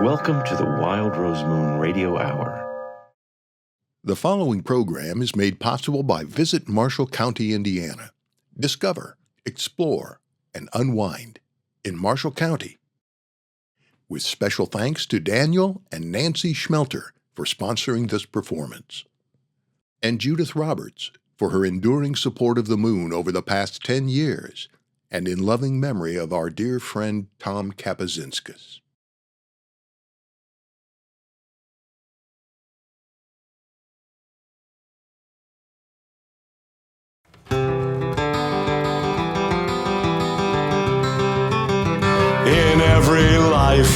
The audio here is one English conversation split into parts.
Welcome to the Wild Rose Moon Radio Hour. The following program is made possible by Visit Marshall County, Indiana. Discover, explore, and unwind in Marshall County. With special thanks to Daniel and Nancy Schmelter for sponsoring this performance, and Judith Roberts for her enduring support of the moon over the past 10 years, and in loving memory of our dear friend Tom Kapazinskis. In every life,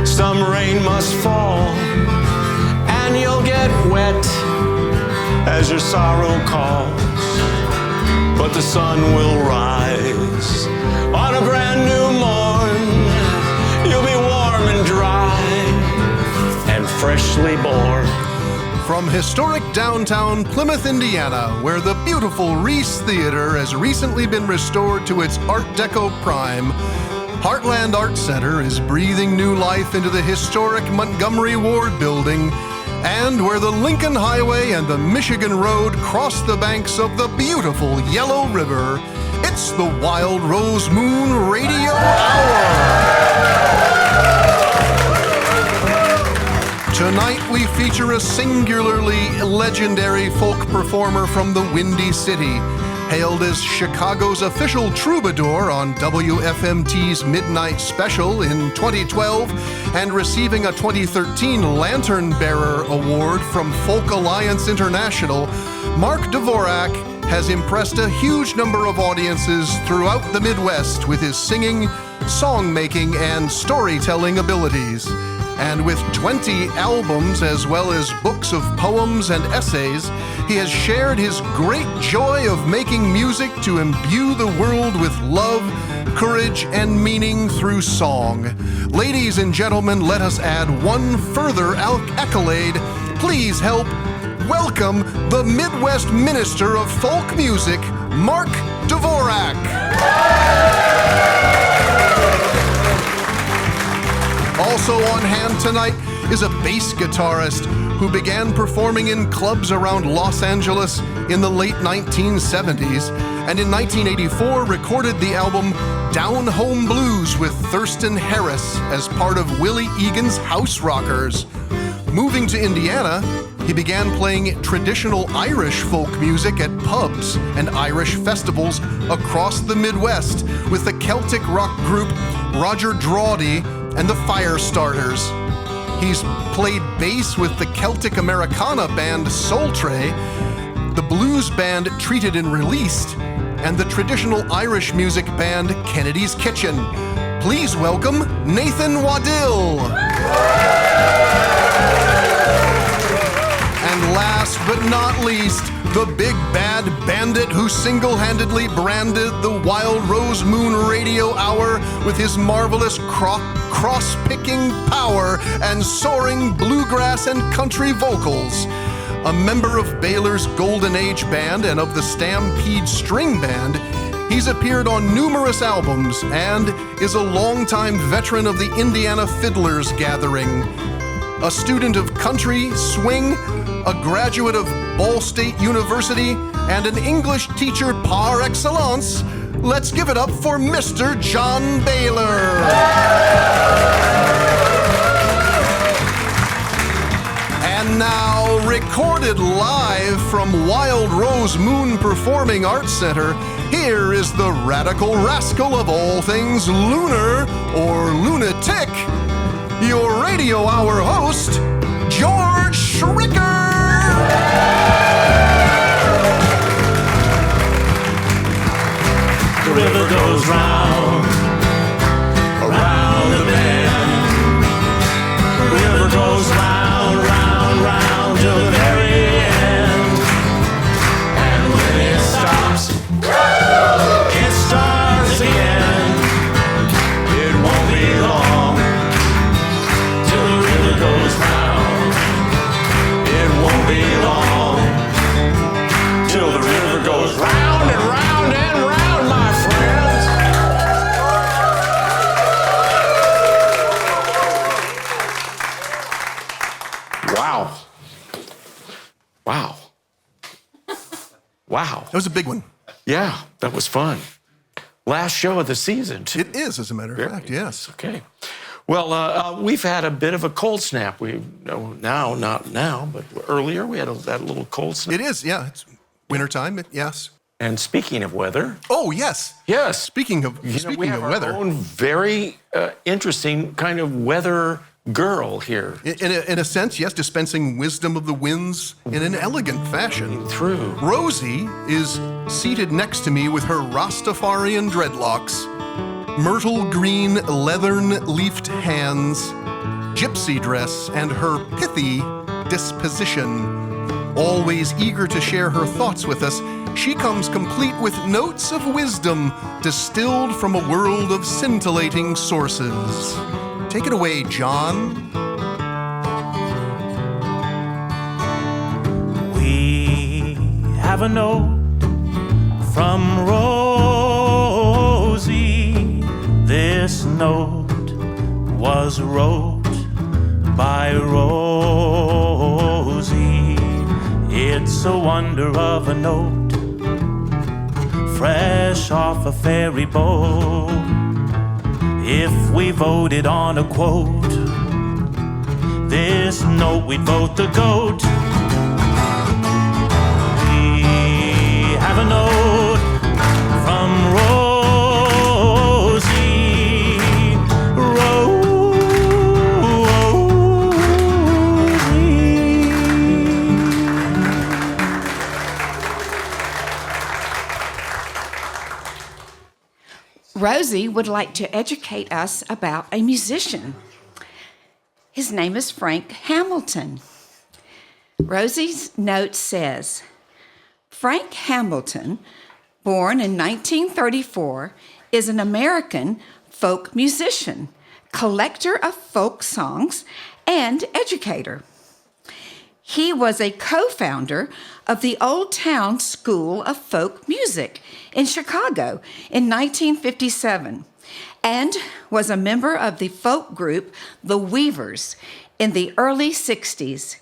some rain must fall, and you'll get wet as your sorrow calls. But the sun will rise on a brand new morn. You'll be warm and dry and freshly born. From historic downtown Plymouth, Indiana, where the beautiful Reese Theater has recently been restored to its Art Deco prime, Heartland Art Center is breathing new life into the historic Montgomery Ward building, and where the Lincoln Highway and the Michigan Road cross the banks of the beautiful Yellow River, it's the Wild Rose Moon Radio Hour. Tonight we feature a singularly legendary folk performer from the Windy City, hailed as Chicago's official troubadour on WFMT's Midnight Special in 2012 and receiving a 2013 Lantern Bearer Award from Folk Alliance International. Mark Dvorak has impressed a huge number of audiences throughout the Midwest with his singing, song-making, and storytelling abilities. And with 20 albums as well as books of poems and essays, he has shared his great joy of making music to imbue the world with love, courage, and meaning through song. Ladies and gentlemen, let us add one further accolade. Please help welcome the Midwest Minister of Folk Music, Mark Dvorak. Also on hand tonight is a bass guitarist who began performing in clubs around Los Angeles in the late 1970s, and in 1984 recorded the album Down Home Blues with Thurston Harris as part of Willie Egan's House Rockers. Moving to Indiana, he began playing traditional Irish folk music at pubs and Irish festivals across the Midwest with the Celtic rock group Roger Drawdy and the Firestarters. He's played bass with the Celtic Americana band Soul Tray, the blues band Treated and Released, and the traditional Irish music band Kennedy's Kitchen. Please welcome Nathan Waddell. And last but not least, the big bad bandit who single-handedly branded the Wild Rose Moon Radio Hour with his marvelous cross-picking power and soaring bluegrass and country vocals. A member of Baylor's Golden Age Band and of the Stampede String Band, he's appeared on numerous albums and is a longtime veteran of the Indiana Fiddlers Gathering. A student of country, swing, a graduate of Ball State University, and an English teacher par excellence, let's give it up for Mr. John Bahler. And now, recorded live from Wild Rose Moon Performing Arts Center, here is the radical rascal of all things lunar or lunatic, your radio hour host, George Schricker. The river goes round, around the bend. The river goes round, round, round to the very end. And when it stops, it starts again. It won't be long till the river goes round. It won't be long till the river goes round and round and round, my friends. Wow. That was a big one. Yeah, that was fun. Last show of the season, too. It is, as a matter of fact, yes. Okay. Well, we've had a bit of a cold snap. Not now, but earlier we had that little cold snap. It is, yeah. It's wintertime, yes. And speaking of weather. Oh, yes. Yes. Speaking of we have weather. Our own very interesting kind of weather girl here. In a sense, yes, dispensing wisdom of the winds in an elegant fashion. Through. Rosie is seated next to me with her Rastafarian dreadlocks, myrtle green leathern-leafed hands, gypsy dress, and her pithy disposition. Always eager to share her thoughts with us, she comes complete with notes of wisdom distilled from a world of scintillating sources. Take it away, John. We have a note from Rosie. This note was wrote by Rosie. It's a wonder of a note, fresh off a ferry boat. If we voted on a quote, this note we'd vote the GOAT. We have a note from Rosie. Rosie would like to educate us about a musician. His name is Frank Hamilton. Rosie's note says, Frank Hamilton, born in 1934, is an American folk musician, collector of folk songs, and educator. He was a co-founder of the Old Town School of Folk Music in Chicago in 1957 and was a member of the folk group The Weavers in the early 60s.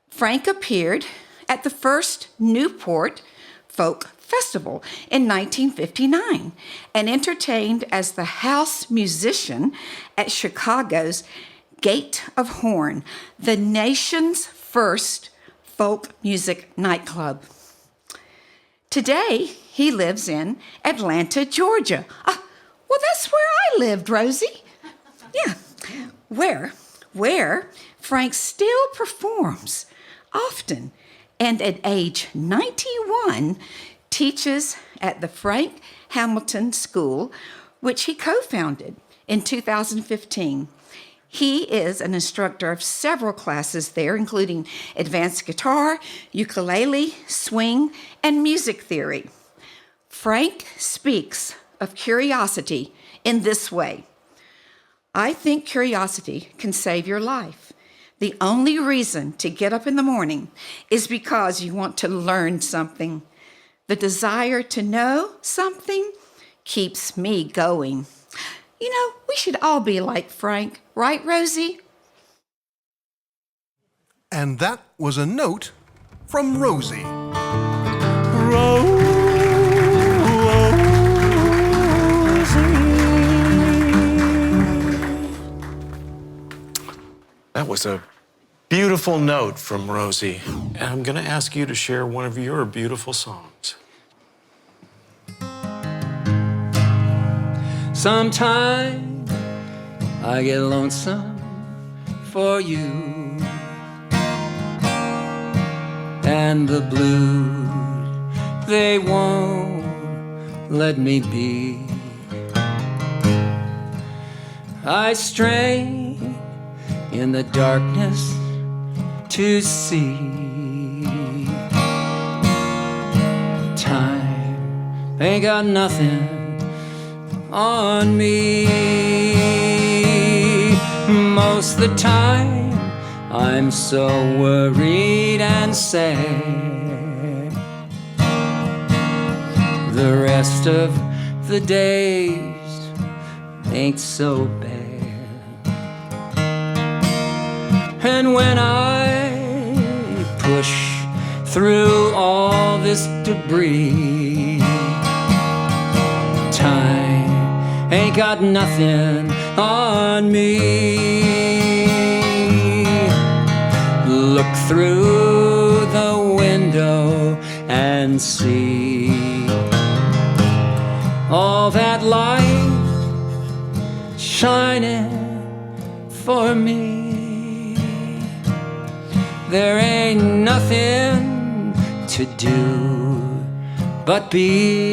Frank appeared at the first Newport Folk Festival in 1959 and entertained as the house musician at Chicago's Gate of Horn, the nation's first folk music nightclub. Today, he lives in Atlanta, Georgia. Well, that's where I lived, Rosie. Yeah, where Frank still performs often, and at age 91, teaches at the Frank Hamilton School, which he co-founded in 2015. He is an instructor of several classes there, including advanced guitar, ukulele, swing, and music theory. Frank speaks of curiosity in this way. I think curiosity can save your life. The only reason to get up in the morning is because you want to learn something. The desire to know something keeps me going. You know, we should all be like Frank, right, Rosie? And that was a note from Rosie. That was a beautiful note from Rosie. And I'm going to ask you to share one of your beautiful songs. Sometimes I get lonesome for you, and the blues, they won't let me be. I strain in the darkness to see time ain't got nothing on me. Most of the time I'm so worried and sad. The rest of the days ain't so bad. And when I push through all this debris. Time ain't got nothing on me. Look through the window and see all that light shining for me. There ain't nothing to do but believe.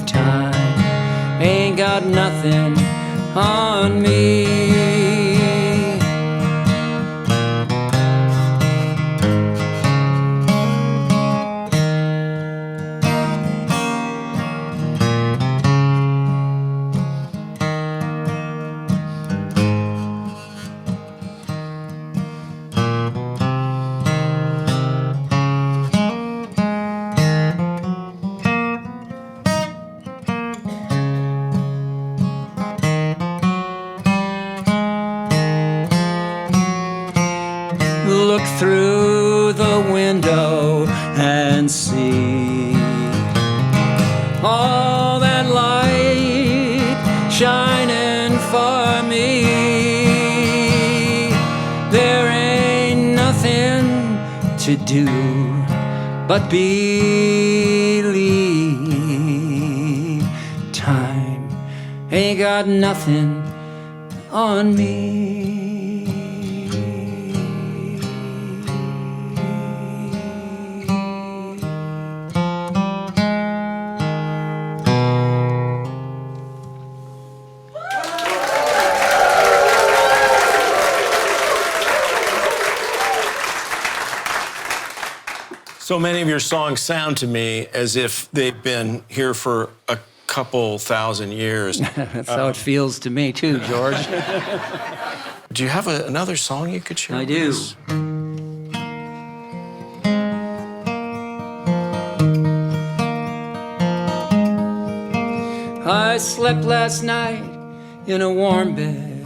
Time ain't got nothing on me. Look through the window and see all that light shining for me. There ain't nothing to do but believe. Time ain't got nothing on me. So many of your songs sound to me as if they've been here for a couple thousand years. That's how it feels to me too, George. Do you have another song you could share? I with do. us? I slept last night in a warm bed,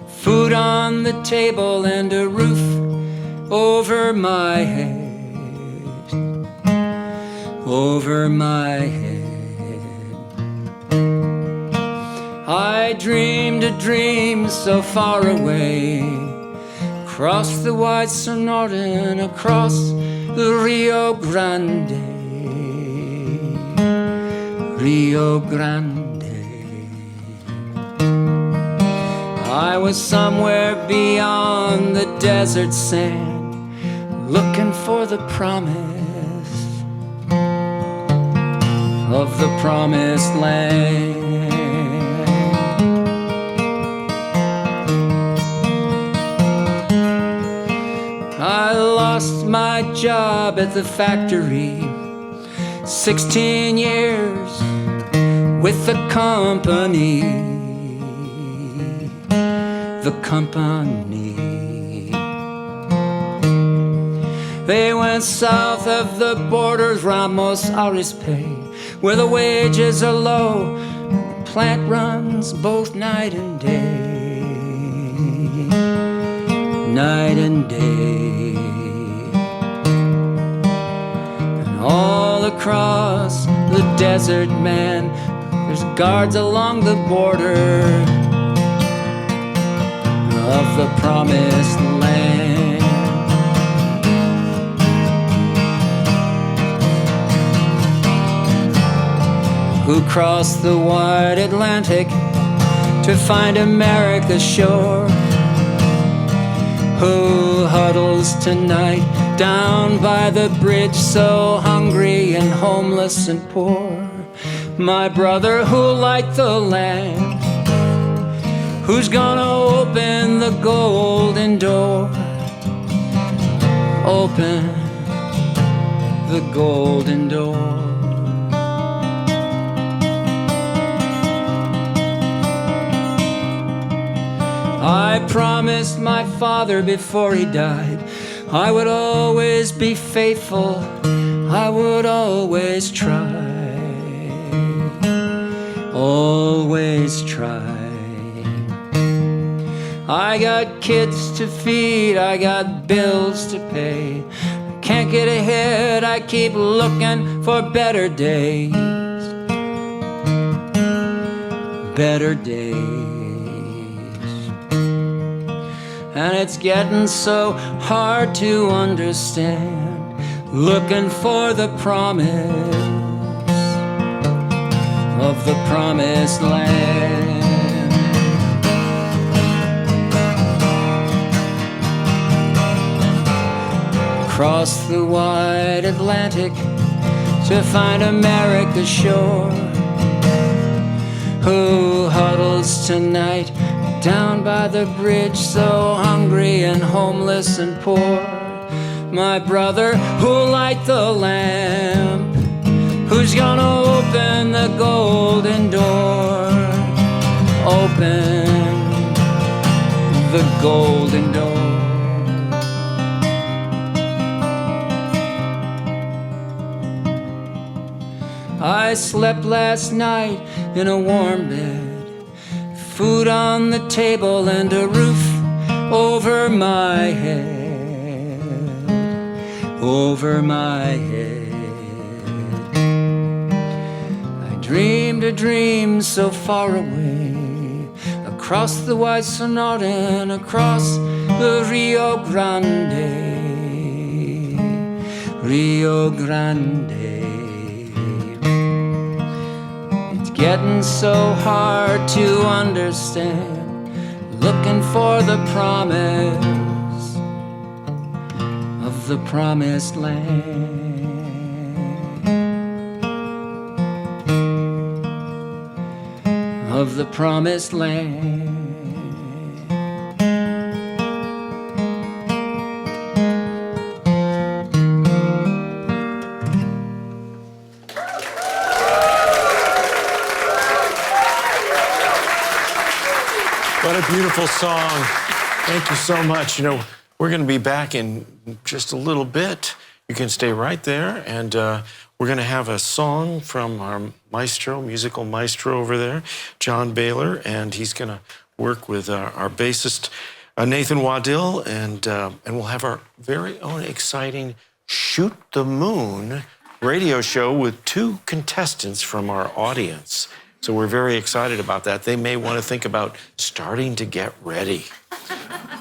food on the table and a roof over my head. Over my head, I dreamed a dream so far away, across the wide Sonora and across the Rio Grande. Rio Grande. I was somewhere beyond the desert sand, looking for the promise of the promised land. I lost my job at the factory, 16 years with the company. The company. They went south of the borders, Ramos Arizpe, where the wages are low, the plant runs both night and day. Night and day. And all across the desert, man, there's guards along the border of the promised land. Who crossed the wide Atlantic to find America's shore? Who huddles tonight down by the bridge, so hungry and homeless and poor? My brother who liked the land, who's gonna open the golden door? Open the golden door. I promised my father before he died I would always be faithful, I would always try, always try. I got kids to feed, I got bills to pay. Can't get ahead, I keep looking for better days. Better days. And it's getting so hard to understand, looking for the promise of the promised land. Across the wide Atlantic to find America's shore. Who huddles tonight down by the bridge, so hungry and homeless and poor? My brother who'll light the lamp, who's gonna open the golden door? Open the golden door. I slept last night in a warm bed, food on the table and a roof over my head, over my head. I dreamed a dream so far away, across the wide Sonata and across the Rio Grande, Rio Grande. Getting so hard to understand, looking for the promise of the promised land. Of the promised land. What a beautiful song. Thank you so much. You know, we're going to be back in just a little bit. You can stay right there, and we're going to have a song from our maestro, musical maestro over there, John Bahler, and he's going to work with our bassist, Nathan Waddell, and we'll have our very own exciting Shoot the Moon radio show with 2 contestants from our audience. So we're very excited about that. They may want to think about starting to get ready.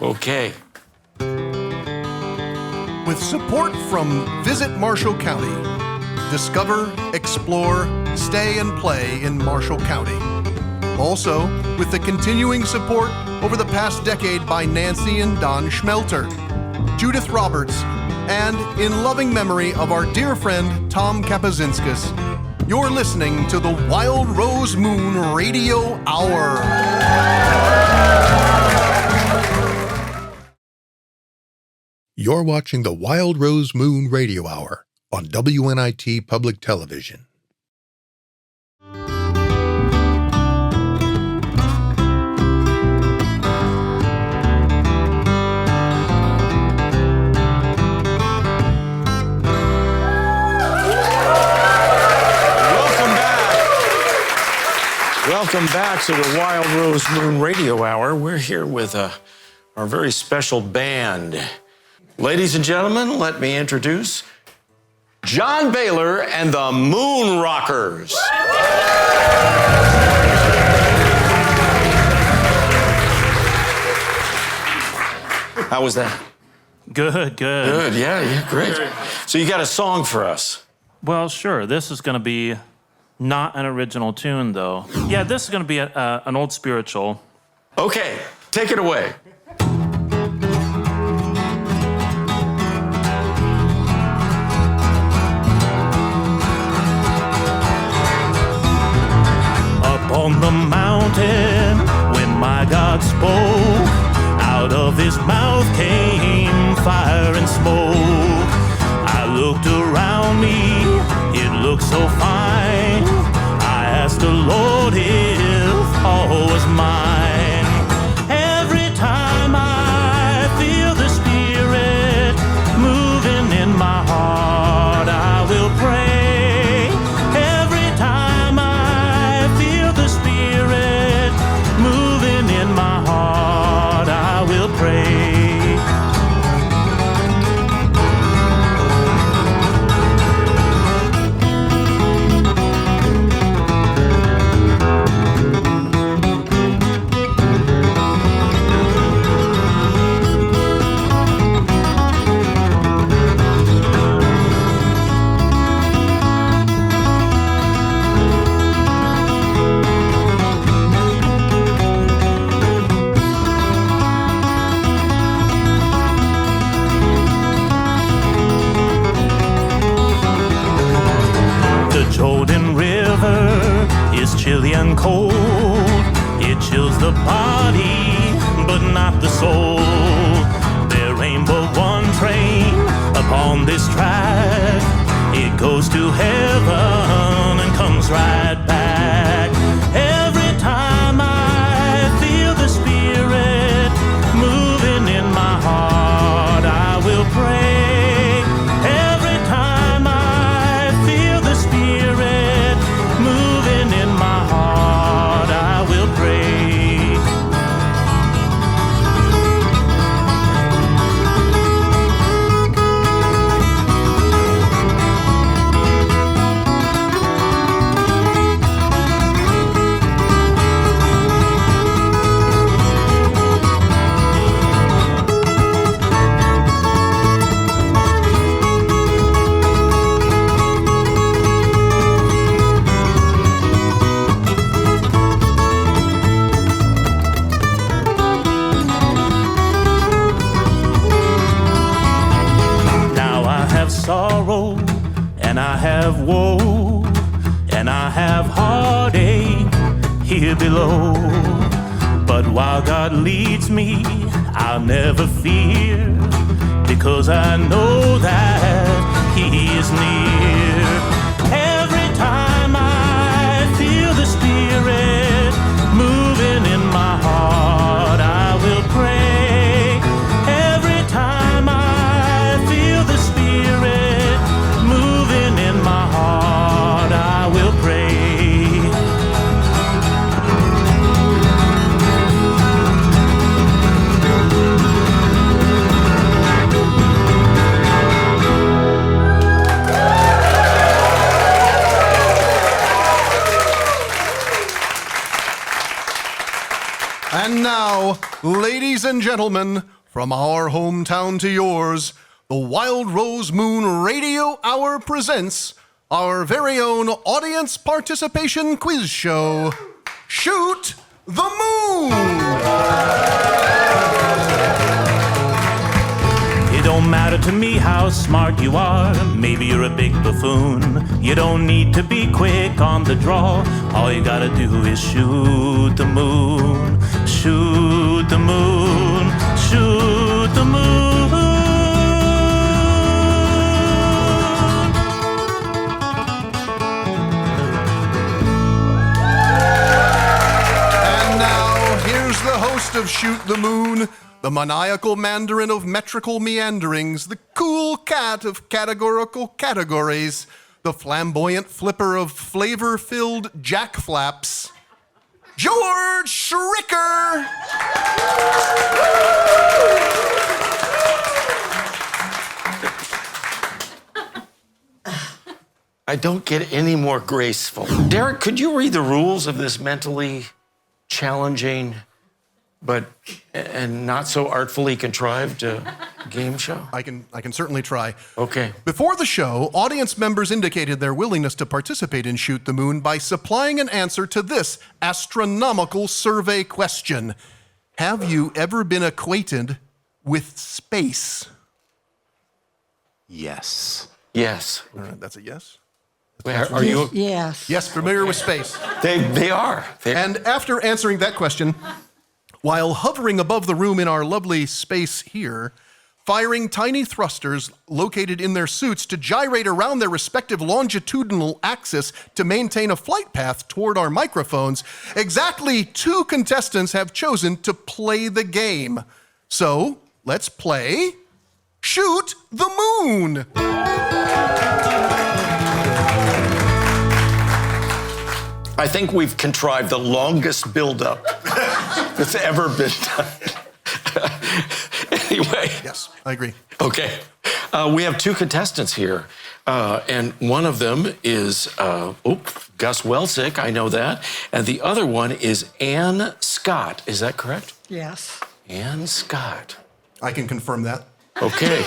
Okay. With support from Visit Marshall County. Discover, explore, stay and play in Marshall County. Also, with the continuing support over the past decade by Nancy and Don Schmelter, Judith Roberts, and in loving memory of our dear friend Tom Kapazinskis. You're listening to the Wild Rose Moon Radio Hour. You're watching the Wild Rose Moon Radio Hour on WNIT Public Television. Welcome back to the Wild Rose Moon Radio Hour. We're here with our very special band. Ladies and gentlemen, let me introduce John Bahler and the Moon Rockers. How was that? Good. Good, yeah, great. So you got a song for us? Well, sure. This is going to be not an original tune, though. Yeah, this is going to be an old spiritual. Okay, take it away. Up on the mountain, when my God spoke, out of his mouth came fire and smoke. I looked around me, it looked so fine. I asked the Lord if all was mine. Every time I feel the Spirit moving in my heart, I will pray. Every time I feel the Spirit moving in my heart, is chilly and cold. It chills the body, but not the soul. There ain't but one train upon this track. It goes to heaven and comes right back. Every time I feel the Spirit moving in my heart, I will pray. Every time I feel the Spirit moving in my heart, I will pray. Sorrow, and I have woe, and I have heartache here below. But while God leads me, I'll never fear, because I know that He is near. Every time I feel the Spirit moving in my heart, I will pray. Every time I feel the Spirit moving in my heart, I will pray. And now, ladies and gentlemen, from our hometown to yours, the Wild Rose Moon Radio Hour presents our very own audience participation quiz show, Shoot the Moon! It don't matter to me how smart you are. Maybe you're a big buffoon. You don't need to be quick on the draw. All you gotta do is shoot the moon. Shoot the moon. Shoot the moon. And now, here's the host of Shoot the Moon, the maniacal mandarin of metrical meanderings, the cool cat of categorical categories, the flamboyant flipper of flavor-filled jackflaps, George Schricker! I don't get any more graceful. Derek, could you read the rules of this mentally challenging and not so artfully contrived game show? I can certainly try. Okay. Before the show, audience members indicated their willingness to participate in Shoot the Moon by supplying an answer to this astronomical survey question. Have you ever been acquainted with space? Yes. Yes. All right, that's a yes. Are you? Yes. Yes, familiar with space. They are. And after answering that question, while hovering above the room in our lovely space here, firing tiny thrusters located in their suits to gyrate around their respective longitudinal axis to maintain a flight path toward our microphones, exactly 2 contestants have chosen to play the game. So, let's play Shoot the Moon! I think we've contrived the longest buildup that's ever been done. Anyway. Yes, I agree. Okay. We have 2 contestants here. And one of them is Gus Welsick, I know that. And the other one is Ann Scott. Is that correct? Yes. Ann Scott. I can confirm that. Okay.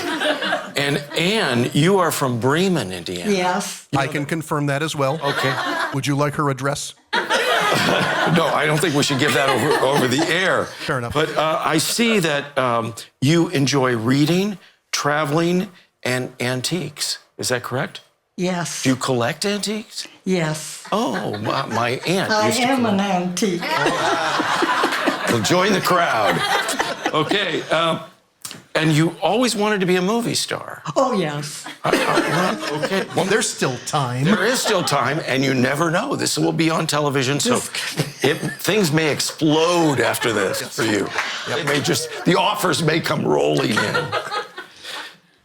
And Ann, you are from Bremen, Indiana. Yes. I can confirm that as well. Okay. Would you like her address? No, I don't think we should give that over the air. Fair enough. But I see that you enjoy reading, traveling, and antiques. Is that correct? Yes. Do you collect antiques? Yes. Oh, my aunt I used to am collect. an antique. Well, join the crowd. Okay. And you always wanted to be a movie star. Oh, yes. Okay. Well, there's still time. There is still time, and you never know. This will be on television, so things may explode after this for you. It may the offers may come rolling in.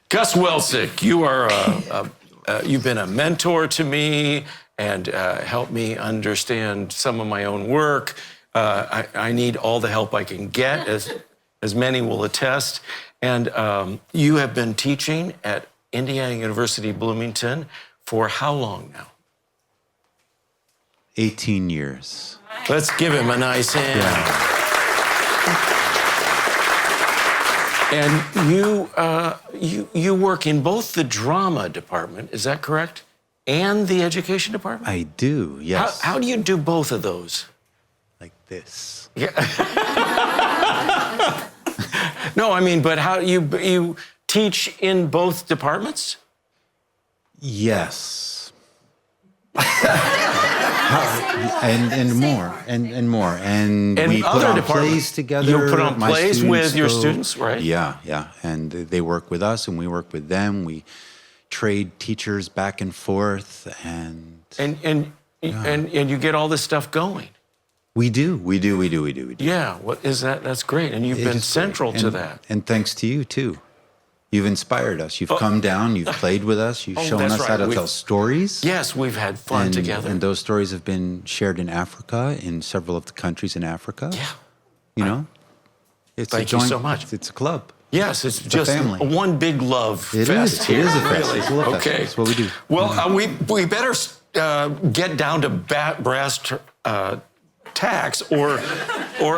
Gus Welsick, you are you've been a mentor to me and helped me understand some of my own work. I need all the help I can get, as many will attest. And you have been teaching at Indiana University Bloomington for how long now? 18 years. Let's give him a nice hand. Yeah. And you work in both the drama department, is that correct? And the education department? I do, yes. How do you do both of those? Like this. Yeah. No, I mean, but how you teach in both departments? Yes. and more, and more. And we put other on departments. plays together. You put on My plays students with your go- students, right? Yeah. And they work with us, and we work with them. We trade teachers back and forth, and you get all this stuff going. we do. Yeah, what is that? That's great, and you've It been is central great. to And- that. And thanks to you, too. You've inspired us. You've come down, you've played with us, you've shown that's us right. how to We've- tell stories. Yes, we've had fun and, together. And those stories have been shared in Africa, in several of the countries in Africa. Yeah. You know? It's Thank you so much. It's a club. Yes, it's a just family. one big love It fest is. here. It is a fest. Really. It's a love fest. Okay. That's what we do. Well, we better get down to brass tacks, or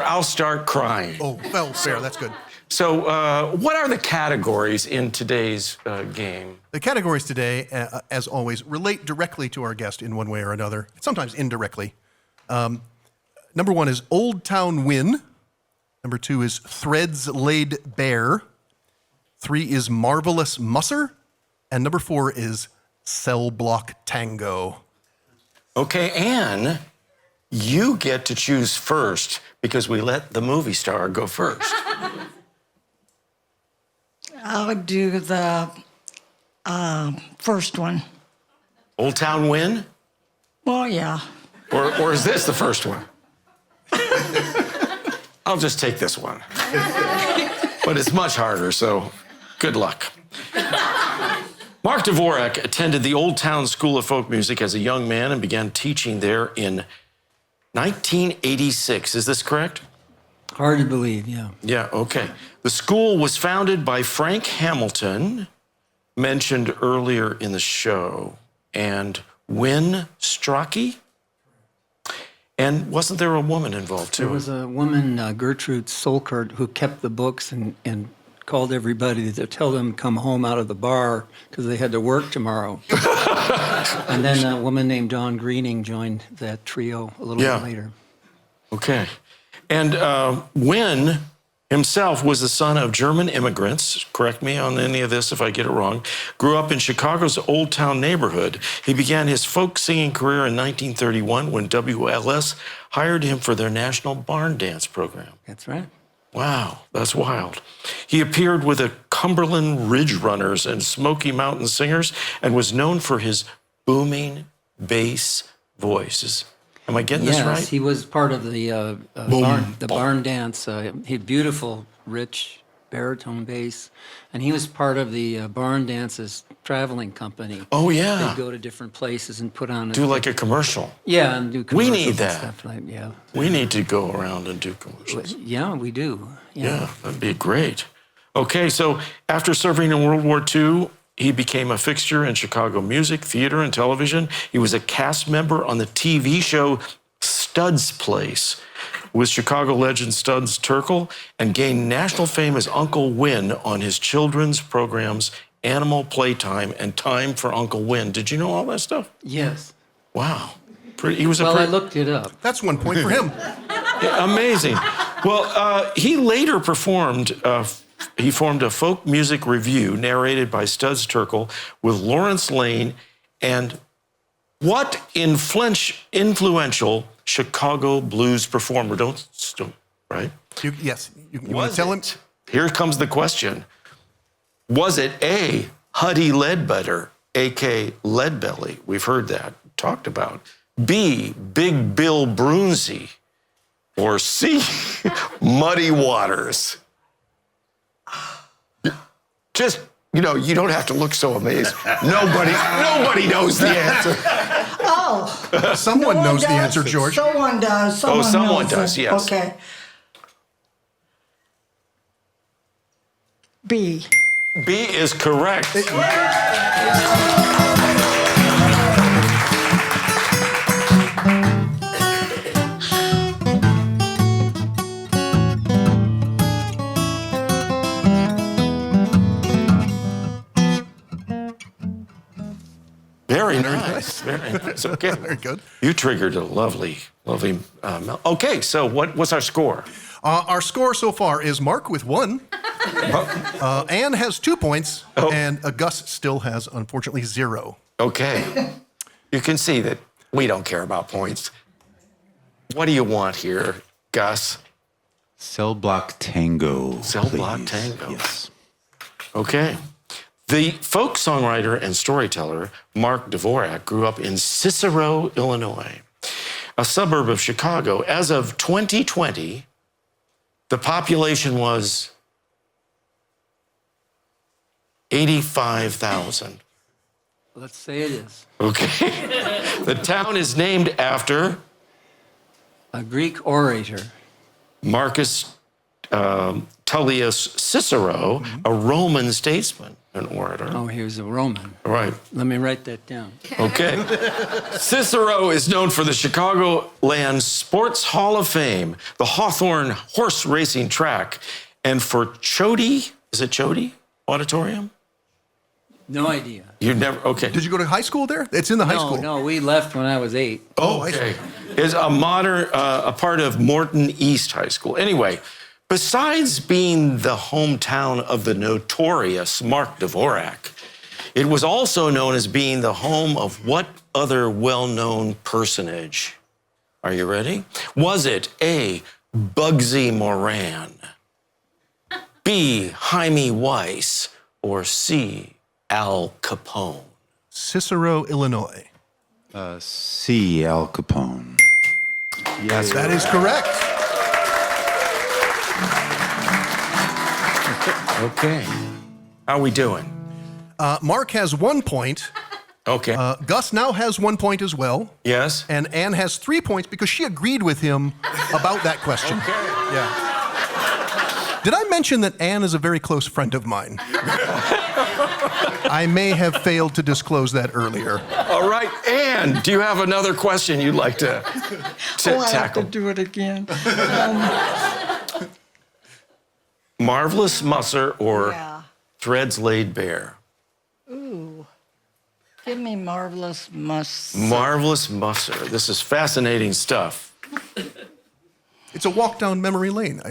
I'll start crying. Oh, well, fair. That's good. So, what are the categories in today's game? The categories today, as always, relate directly to our guest in one way or another, sometimes indirectly. Number one is Old Town Win. Number two is Threads Laid Bare. 3 is Marvelous Musser. And number 4 is Cell Block Tango. Okay, Anne, you get to choose first because we let the movie star go first. I'll do the first one. Old Town Win? Well, yeah. Or is this the first one? I'll just take this one. But it's much harder, so good luck. Mark Dvorak attended the Old Town School of Folk Music as a young man and began teaching there in 1986. Is this correct? Hard to believe, yeah. Yeah, okay. The school was founded by Frank Hamilton, mentioned earlier in the show, and Wynne Strachey. And wasn't there a woman involved too? There was a woman, Gertrude Solkert, who kept the books and called everybody to tell them to come home out of the bar because they had to work tomorrow. And then a woman named Dawn Greening joined that trio a little bit later. Okay. And Wynne himself was the son of German immigrants. Correct me on any of this if I get it wrong. Grew up in Chicago's Old Town neighborhood. He began his folk singing career in 1931 when WLS hired him for their national barn dance program. That's right. Wow, that's wild. He appeared with the Cumberland Ridge Runners and Smoky Mountain Singers and was known for his booming bass voices. Am I getting this right? Yes, he was part of the barn dance. He had beautiful, rich baritone bass, and he was part of the barn dances traveling company. Oh, yeah. They'd go to different places and put on Do like a commercial. Yeah, and do We commercials need and that. stuff like yeah. We need to go around and do commercials. Yeah, we do. Yeah, that'd be great. Okay, so after serving in World War II, he became a fixture in Chicago music, theater, and television. He was a cast member on the TV show Stud's Place with Chicago legend Studs Terkel and gained national fame as Uncle Win on his children's programs Animal Playtime and Time for Uncle Win. Did you know all that stuff? Yes. Wow. He was I looked it up. That's 1 point for him. Amazing. Well, he later he formed a folk music review narrated by Studs Terkel with Lawrence Lane And what influential Chicago blues performer, don't right? You want to tell him? Here comes the question. Was it A, Huddy Ledbetter, a.k.a. Leadbelly? We've heard that, talked about. B, Big Bill Brunsey. Or C, Muddy Waters? Just, you don't have to look so amazed. Nobody knows the answer. Oh. Someone knows the answer, George. Someone does. Someone knows does, it. yes. Okay. B. B is correct. Very nice. Very nice. Okay. Very good. You triggered a lovely. Okay, so what's our score? Our score so far is Mark with 1. Anne has 2 points, and Gus still has, unfortunately, 0. Okay. You can see that we don't care about points. What do you want here, Gus? Cell Block Tango. Cell Block please. Tango. Yes. Okay. The folk songwriter and storyteller Mark Dvorak grew up in Cicero, Illinois, a suburb of Chicago. As of 2020, the population was 85,000. Let's say it is. Okay. The town is named after A Greek orator. Marcus Tullius Cicero, a Roman statesman, an orator. Oh, he was a Roman. Right. Let me write that down. Okay. Cicero is known for the Chicagoland Sports Hall of Fame, the Hawthorne horse racing track, and for Chody, is it Chody Auditorium? No idea. You never, okay. Did you go to high school there? It's in the high school. No, we left when I was 8. Oh, Okay. Is a part of Morton East High School. Anyway, besides being the hometown of the notorious Mark Dvorak, it was also known as being the home of what other well-known personage? Are you ready? Was it A, Bugsy Moran, B, Jaime Weiss, or C, Al Capone? Cicero, Illinois. C. Al Capone. Yes, that is correct. Okay. How are we doing? Mark has 1 point. Okay. Gus now has 1 point as well. Yes? And Anne has 3 points because she agreed with him about that question. Okay. Yeah. Did I mention that Anne is a very close friend of mine? I may have failed to disclose that earlier. All right, Anne, do you have another question you'd like to I have tackle? to do it again. Marvelous Musser or Yeah. Threads Laid Bare? Ooh. Give me Marvelous Muss. Marvelous Musser. This is fascinating stuff. It's a walk down memory lane,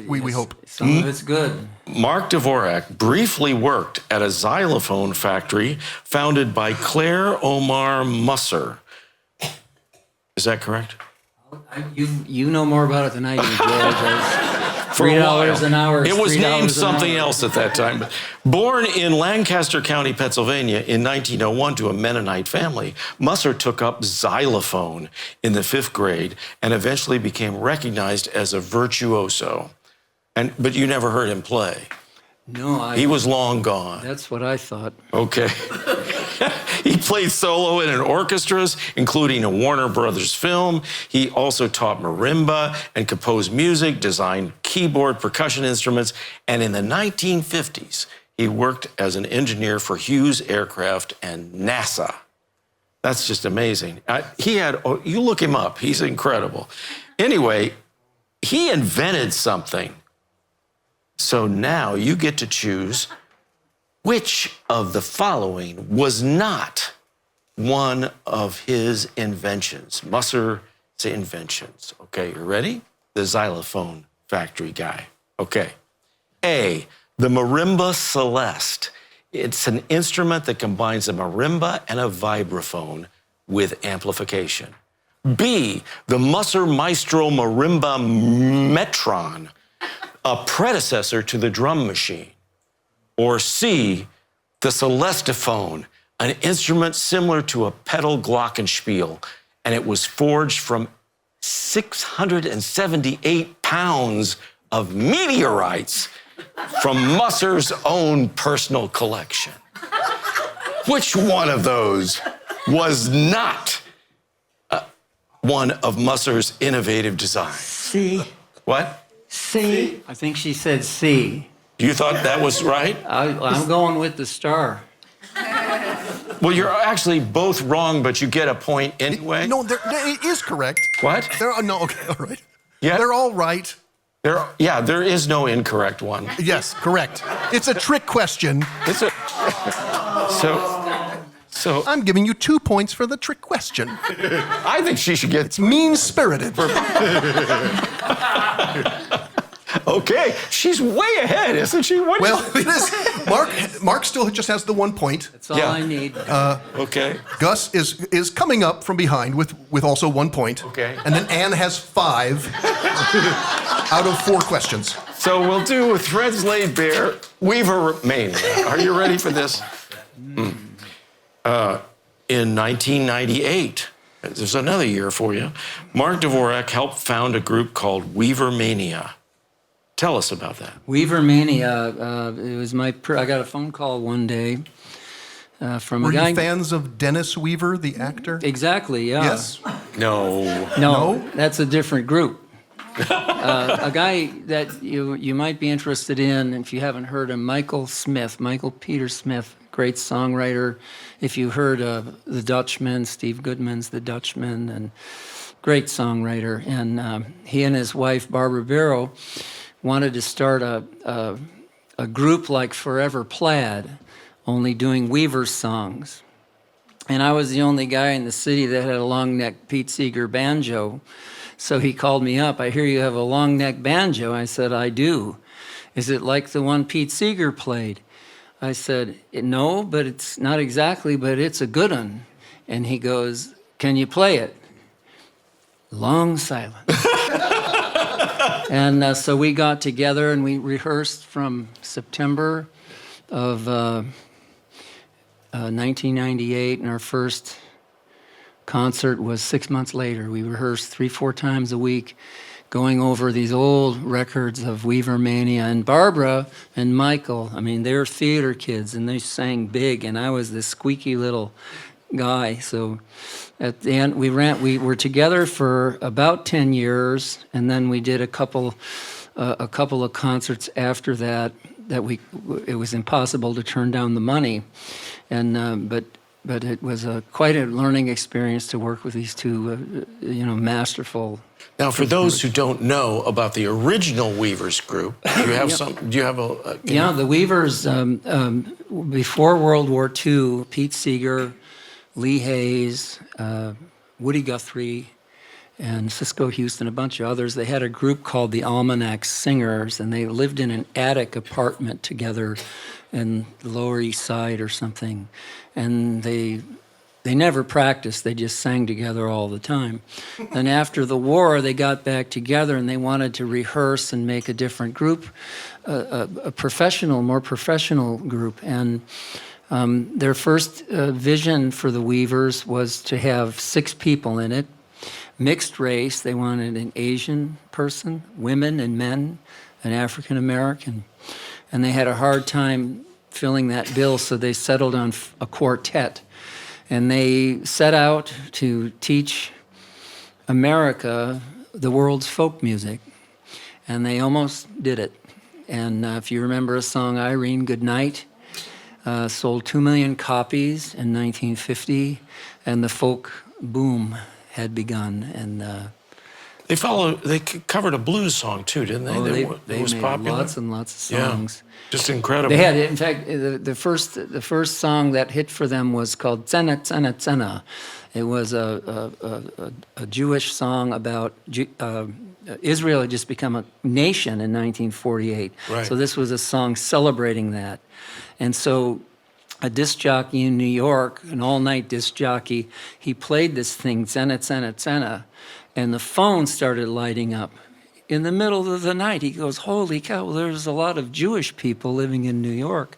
we hope. Some of it's good. Mark Dvorak briefly worked at a xylophone factory founded by Claire Omar Musser. Is that correct? You know more about it than I do, George. For a while. $3 an hour. It was $3 named an something hour. else at that time. Born in Lancaster County, Pennsylvania in 1901 to a Mennonite family, Musser took up xylophone in the 5th grade and eventually became recognized as a virtuoso. But you never heard him play. No, He was long gone. That's what I thought. Okay. He played solo in orchestras, including a Warner Brothers film. He also taught marimba and composed music, designed keyboard, percussion instruments, and in the 1950s, he worked as an engineer for Hughes Aircraft and NASA. That's just amazing. You look him up, he's incredible. Anyway, he invented something. So now you get to choose which of the following was not one of his inventions, Musser's inventions. Okay, you ready? The xylophone factory guy. Okay. A, the marimba celeste. It's an instrument that combines a marimba and a vibraphone with amplification. B, the Musser Maestro Marimba Metron, a predecessor to the drum machine. Or C, the Celestiphone, an instrument similar to a pedal glockenspiel, and it was forged from 678 pounds of meteorites from Musser's own personal collection. Which one of those was not one of Musser's innovative designs? C. What? C. I think she said C. You thought that was right? I'm going with the star. Well, you're actually both wrong, but you get a point anyway. No, it is correct. What? No, okay, all right. Yeah. They're all right. There is no incorrect one. Yes, correct. It's a trick question. It's a so I'm giving you 2 points for the trick question. I think she should get It's mean-spirited. Okay, she's way ahead, isn't she? What Well, it is. Mark still just has the 1 point. That's all Yeah. I need. Okay. Gus is coming up from behind with also 1 point. Okay. And then Anne has 5 out of 4 questions. So we'll do Threads Laid Bare, Weaver Mania. Are you ready for this? In 1998, there's another year for you, Mark Dvorak helped found a group called Weaver Mania. Tell us about that. Weaver Mania. It was I got a phone call one day from Were a guy. you fans of Dennis Weaver, the actor? Exactly. Yeah. Yes. No. No, that's a different group. A guy that you might be interested in, if you haven't heard him, Michael Peter Smith, great songwriter. If you heard of The Dutchman, Steve Goodman's The Dutchman, and great songwriter. And he and his wife, Barbara Barrow, wanted to start a group like Forever Plaid, only doing Weaver songs. And I was the only guy in the city that had a long neck Pete Seeger banjo. So he called me up. I hear you have a long neck banjo. I said, I do. Is it like the one Pete Seeger played? I said, no, but it's not exactly, but it's a good one. And he goes, can you play it? Long silence. And so we got together and we rehearsed from September of 1998, and our first concert was 6 months later. We rehearsed 3-4 times a week, going over these old records of Weaver Mania. And Barbara and Michael, I mean, they're theater kids, and they sang big, and I was this squeaky little guy. So at the end, we were together for about 10 years, and then we did a couple of concerts after that. It was impossible to turn down the money, and but it was quite a learning experience to work with these two, masterful. Now, for those who don't know about the original Weavers group, do you have some? Do you have a? Yeah, the Weavers before World War II. Pete Seeger, Lee Hayes, Woody Guthrie, and Cisco Houston, a bunch of others. They had a group called the Almanac Singers, and they lived in an attic apartment together in the Lower East Side or something. And they never practiced. They just sang together all the time. And after the war, they got back together, and they wanted to rehearse and make a different group, a more professional group. And their first vision for the Weavers was to have 6 people in it, mixed race. They wanted an Asian person, women and men, an African American. And they had a hard time filling that bill, so they settled on a quartet. And they set out to teach America the world's folk music. And they almost did it. And if you remember a song, Irene, Good Night, sold 2 million copies in 1950, and the folk boom had begun. And they covered a blues song too, didn't they? Oh, It was made popular. lots and lots of songs. Yeah, just incredible. They had, in fact, the first song that hit for them was called Tzena, Tzena, Tzena. It was a Jewish song about Israel had just become a nation in 1948. Right. So this was a song celebrating that. And so a disc jockey in New York, an all-night disc jockey. He played this thing, Zena, Zena, Zena, and the phone started lighting up. In the middle of the night, he goes, holy cow, there's a lot of Jewish people living in New York.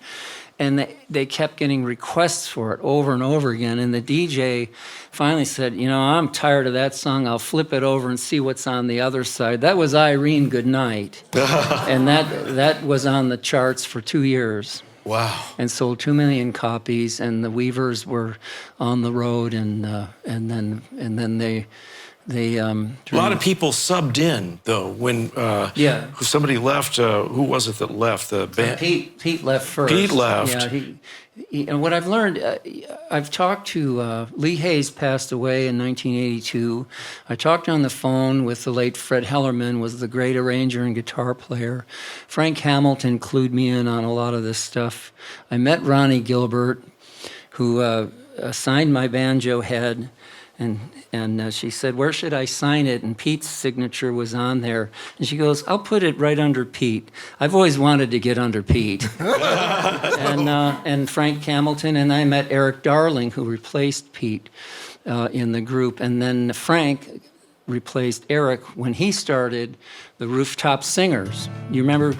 And they kept getting requests for it over and over again. And the DJ finally said, I'm tired of that song. I'll flip it over and see what's on the other side. That was Irene Goodnight. And that was on the charts for 2 years. Wow. And sold 2 million copies. And the Weavers were on the road. And then they a lot of people subbed in, though, when somebody left. Who was it that left? The band? Pete left first. Pete left. Yeah, and what I've learned, I've talked to, Lee Hayes passed away in 1982. I talked on the phone with the late Fred Hellerman, was the great arranger and guitar player. Frank Hamilton clued me in on a lot of this stuff. I met Ronnie Gilbert, who signed my banjo head. And she said, where should I sign it? And Pete's signature was on there. And she goes, I'll put it right under Pete. I've always wanted to get under Pete. and Frank Hamilton, and I met Eric Darling, who replaced Pete in the group. And then Frank replaced Eric when he started the Rooftop Singers. You remember?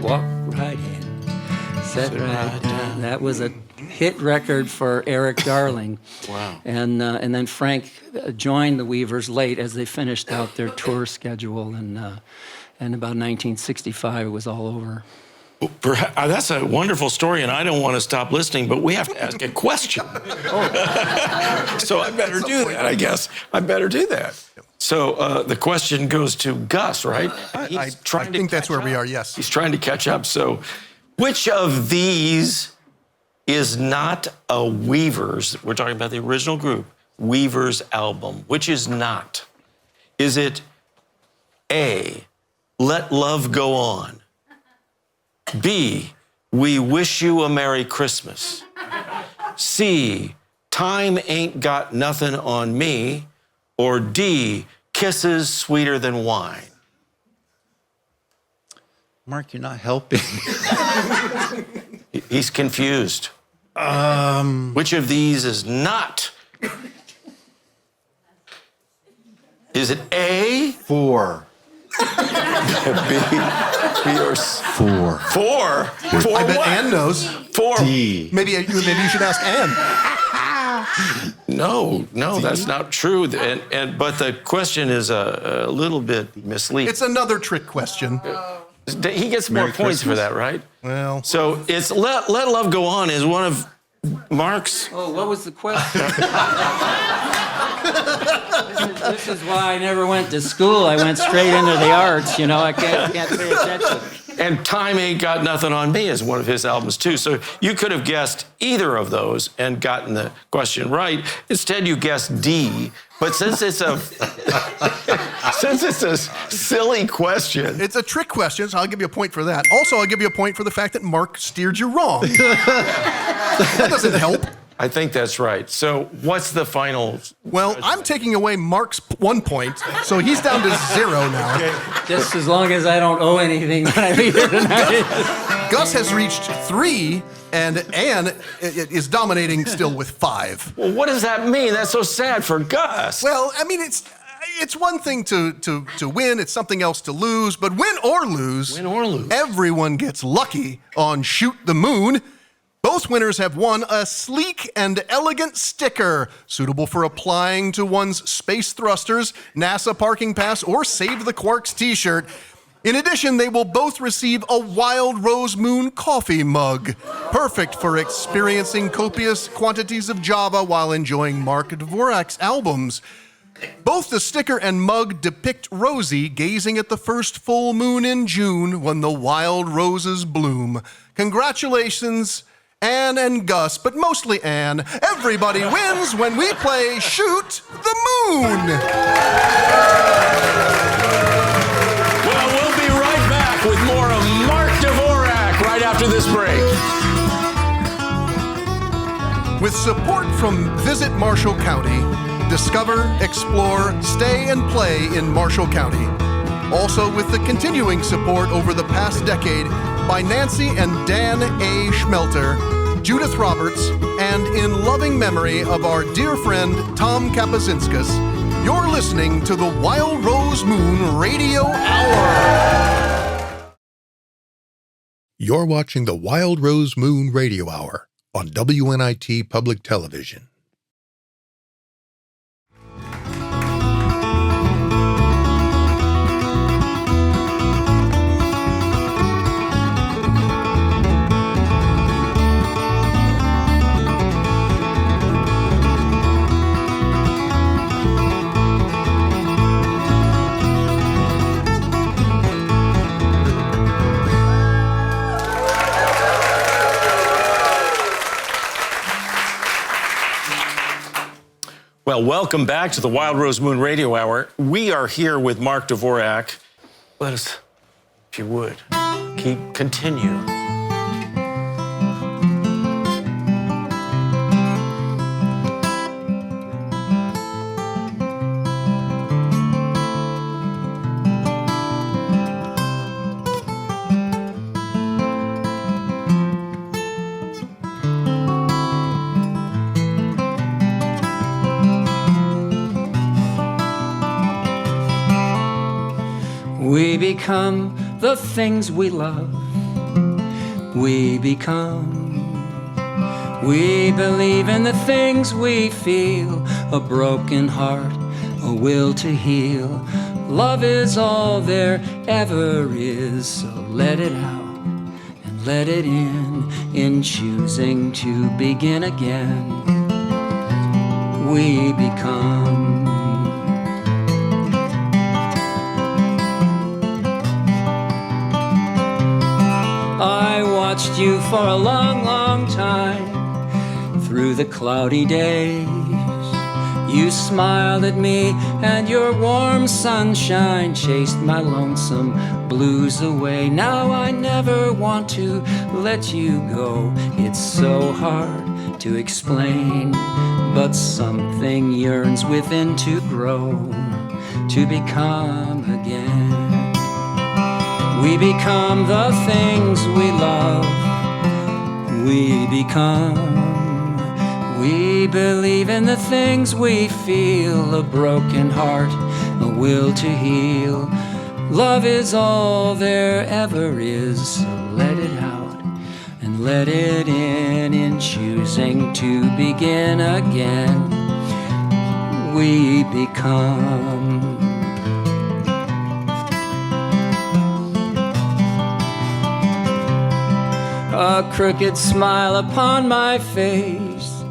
Walk right in, sit right down. That was a hit record for Eric Darling. Wow. And then Frank joined the Weavers late as they finished out their tour schedule, and about 1965 it was all over. That's a wonderful story, and I don't want to stop listening, but we have to ask a question. So I better do that, I guess. I better do that. So the question goes to Gus, right? I think that's where we are, yes. He's trying to catch up. So which of these is not a Weavers, we're talking about the original group, Weavers album? Which is not? Is it A, Let Love Go On? B, We Wish You a Merry Christmas? C, Time Ain't Got Nothing on Me? Or D, Kisses Sweeter Than Wine? Mark, you're not helping. He's confused. Which of these is not? Is it A? 4. B or C? 4. 4? 4 I bet what? Ann knows. 4. D. Maybe you should ask Ann. No, that's not true. But the question is a little bit misleading. It's another trick question. He gets more Merry points for Christmas. that, right? Well, So it's Let Love Go On is one of Mark's. Oh, what was the question? This is why I never went to school. I went straight into the arts, I can't pay attention. And Time Ain't Got Nothing on Me is one of his albums, too. So you could have guessed either of those and gotten the question right. Instead, you guessed D. But since it's a silly question. it's a trick question, so I'll give you a point for that. Also, I'll give you a point for the fact that Mark steered you wrong. That doesn't help. I think that's right. So what's the final? Well, I'm taking away Mark's 1 point, so he's down to 0 now. Just as long as I don't owe anything when I leave here tonight. Gus has reached 3, and Ann is dominating still with 5. Well, what does that mean? That's so sad for Gus. Well, I mean, it's one thing to win, it's something else to lose, but win or lose, everyone gets lucky on Shoot the Moon. Both winners have won a sleek and elegant sticker suitable for applying to one's space thrusters, NASA parking pass, or Save the Quarks t-shirt. In addition, they will both receive a Wild Rose Moon coffee mug, perfect for experiencing copious quantities of Java while enjoying Mark Dvorak's albums. Both the sticker and mug depict Rosie gazing at the first full moon in June when the wild roses bloom. Congratulations, Ann and Gus, but mostly Ann. Everybody wins when we play Shoot the Moon. Well, we'll be right back with more of Mark Dvorak right after this break. With support from Visit Marshall County, discover, explore, stay, and play in Marshall County. Also with the continuing support over the past decade by Nancy and Dan A. Schmelter, Judith Roberts, and in loving memory of our dear friend Tom Kapazinskas, you're listening to the Wild Rose Moon Radio Hour. You're watching the Wild Rose Moon Radio Hour on WNIT Public Television. Well, welcome back to the Wild Rose Moon Radio Hour. We are here with Mark Dvorak. Let us, if you would, continue. We become the things we love. We believe in the things we feel. A broken heart, a will to heal. Love is all there ever is. So let it out and let it in choosing to begin again. We become. I watched you for a long, long time through the cloudy days. You smiled at me and your warm sunshine chased my lonesome blues away. Now I never want to let you go. It's so hard to explain, but something yearns within to grow, to become again. We become the things we love. We believe in the things we feel. A broken heart, a will to heal. Love is all there ever is. So let it out and let it in choosing to begin again. We become. A crooked smile upon my face.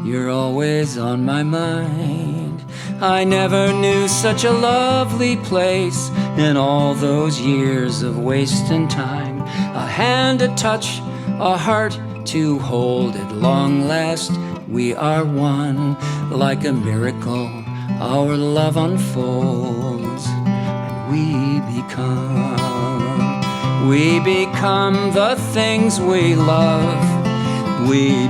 You're always on my mind. I never knew such a lovely place in all those years of wasting time. A hand to touch, a heart to hold. At long last, we are one. Like a miracle, our love unfolds, and we become. We become the things we love. We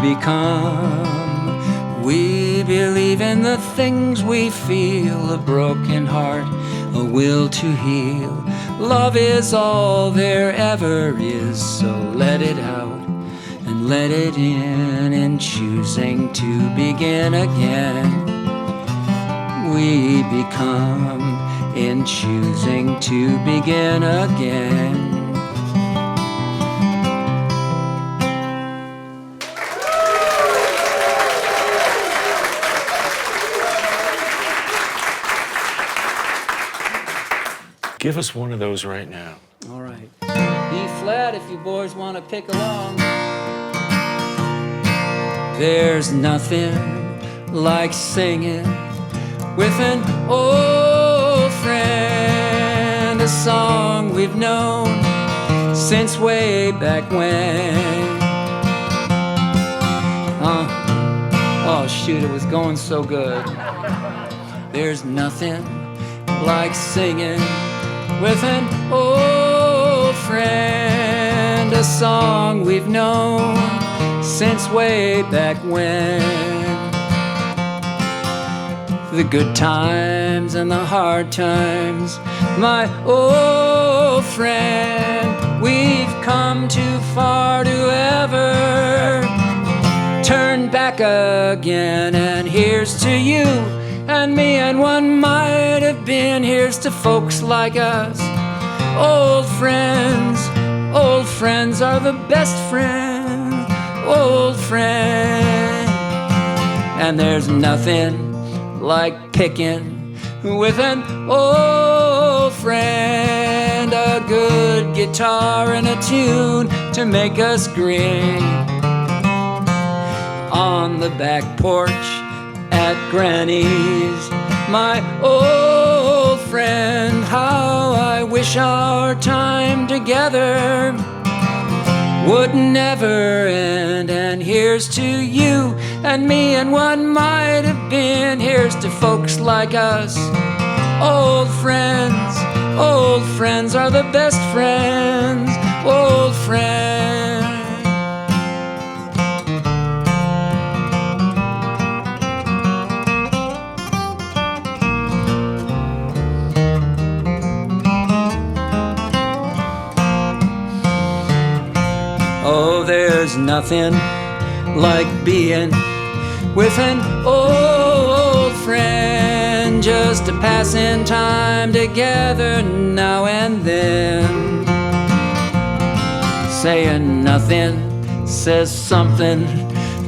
believe in the things we feel. A broken heart, a will to heal. Love is all there ever is. So let it out and let it in choosing to begin again. We become in choosing to begin again. Give us one of those right now. All right. B flat if you boys want to pick along. There's nothing like singing with an old friend, a song we've known since way back when. Oh shoot, it was going so good. There's nothing like singing with an old friend, a song we've known since way back when. The good times and the hard times, my old friend, we've come too far to ever back again. And here's to you and me and what might have been. Here's to folks like us, old friends. Old friends are the best friends, old friends. And there's nothing like picking with an old friend. A good guitar and a tune to make us grin. On the back porch at Granny's, my old friend, how I wish our time together would never end. And here's to you and me and what might have been. Here's to folks like us, old friends. Old friends are the best friends, old friends. Oh, there's nothing like being with an old friend, just a passing time together now and then. Saying nothing says something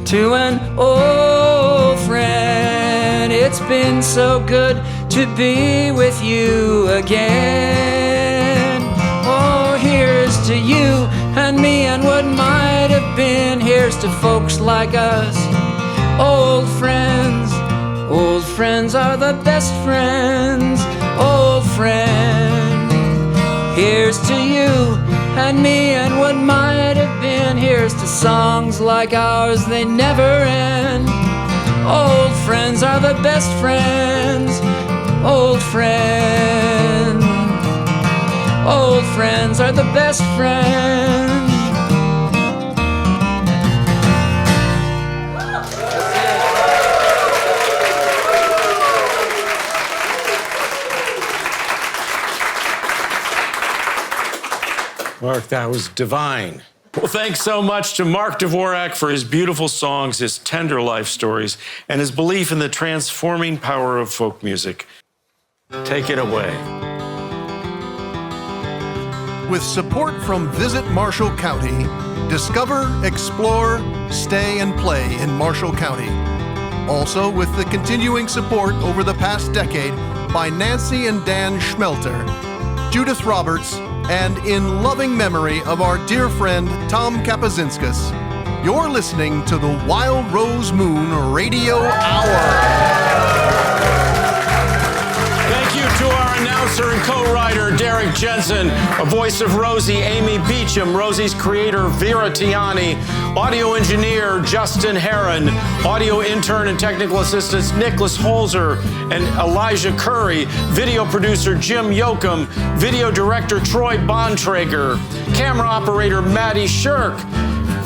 to an old friend. It's been so good to be with you again. Oh, here's to you and me and what might have been. Here's to folks like us, old friends. Old friends are the best friends, old friend. Here's to you and me and what might have been. Here's to songs like ours, they never end. Old friends are the best friends, old friends. Old friends are the best friends. Mark, that was divine. Well, thanks so much to Mark Dvorak for his beautiful songs, his tender life stories, and his belief in the transforming power of folk music. Take it away. With support from Visit Marshall County, discover, explore, stay, and play in Marshall County. Also with the continuing support over the past decade by Nancy and Dan Schmelter, Judith Roberts, and in loving memory of our dear friend Tom Kapazinskas. You're listening to the Wild Rose Moon Radio Hour. Thank you to our announcer and co-writer, Derek Jensen, a voice of Rosie, Amy Beecham, Rosie's creator, Vera Tiani, audio engineer, Justin Heron, audio intern and technical assistants, Nicholas Holzer and Elijah Curry, video producer, Jim Yoakum, video director, Troy Bontrager, camera operator, Maddie Shirk,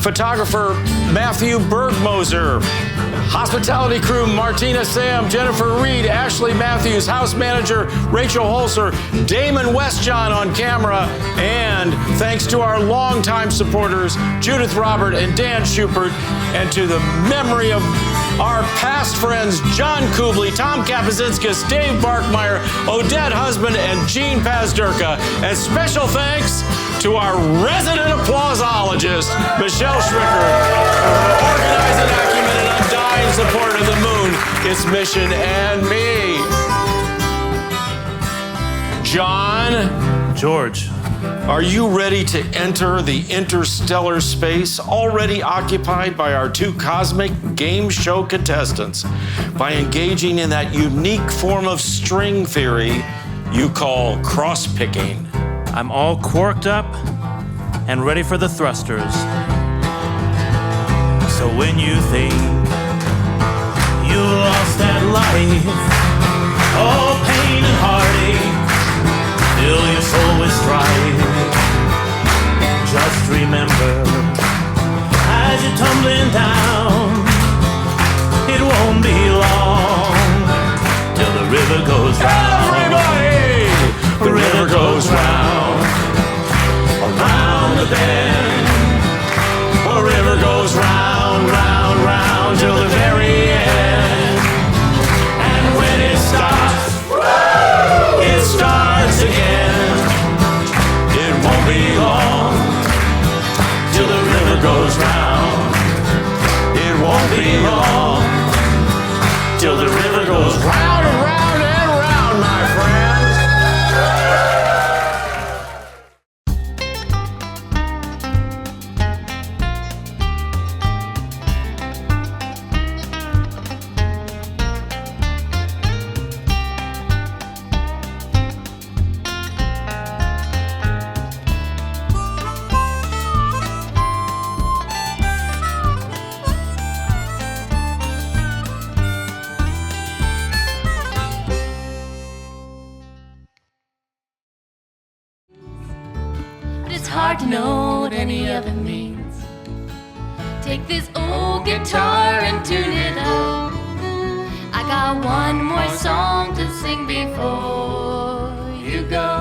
photographer, Matthew Bergmoser, hospitality crew, Martina Sam, Jennifer Reed, Ashley Matthews, house manager, Rachel Holzer, Damon Westjohn on camera, and thanks to our longtime supporters, Judith Robert and Dan Schubert, and to the memory of our past friends, John Kubley, Tom Kapazinskas, Dave Barkmeyer, Odette Husband, and Gene Pazderka. And special thanks to our resident applauseologist, Michelle Schricker, for her organizing acumen and undying support of the moon, its mission, and me. John? George. Are you ready to enter the interstellar space already occupied by our two cosmic game show contestants by engaging in that unique form of string theory you call cross-picking? I'm all corked up and ready for the thrusters. So when you think you lost that life, all pain and heartache, fill your soul with strife. Just remember, as you're tumbling down, it won't be long till the river goes round. Everybody! The river goes round, around the bend. The river goes round, round, round till the once again. It won't be long till the river goes round. It won't be long till the river goes round and round and round, my friends. But it's hard to know what any of it means. Take this old guitar and tune it up. I got one more song to sing before you go.